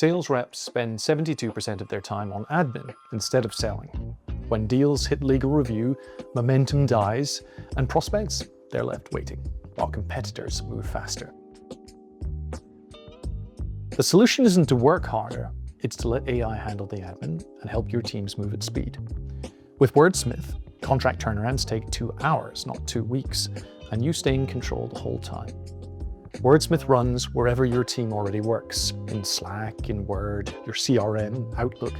Sales reps spend 72% of their time on admin instead of selling. When deals hit legal review, momentum dies, and prospects, they're left waiting, while competitors move faster. The solution isn't to work harder, it's to let AI handle the admin and help your teams move at speed. With Wordsmith, contract turnarounds take 2 hours, not 2 weeks, and you stay in control the whole time. Wordsmith runs wherever your team already works, in Slack, in Word, your CRM, Outlook.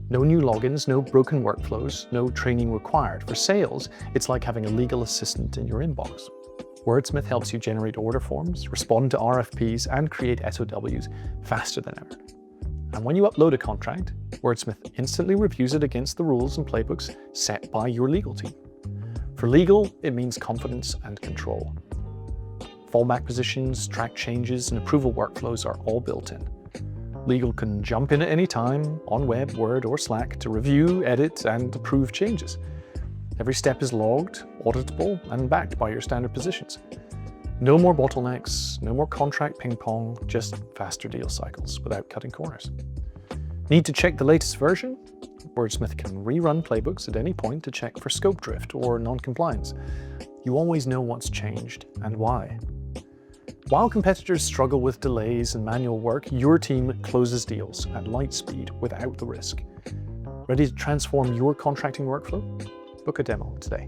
No new logins, no broken workflows, no training required. For sales, it's like having a legal assistant in your inbox. Wordsmith helps you generate order forms, respond to RFPs, and create SOWs faster than ever. And when you upload a contract, Wordsmith instantly reviews it against the rules and playbooks set by your legal team. For legal, it means confidence and control. Fallback positions, track changes, and approval workflows are all built in. Legal can jump in at any time, on web, Word, or Slack, to review, edit, and approve changes. Every step is logged, auditable, and backed by your standard positions. No more bottlenecks, no more contract ping-pong, just faster deal cycles without cutting corners. Need to check the latest version? Wordsmith can rerun playbooks at any point to check for scope drift or non-compliance. You always know what's changed and why. While competitors struggle with delays and manual work, your team closes deals at light speed without the risk. Ready to transform your contracting workflow? Book a demo today.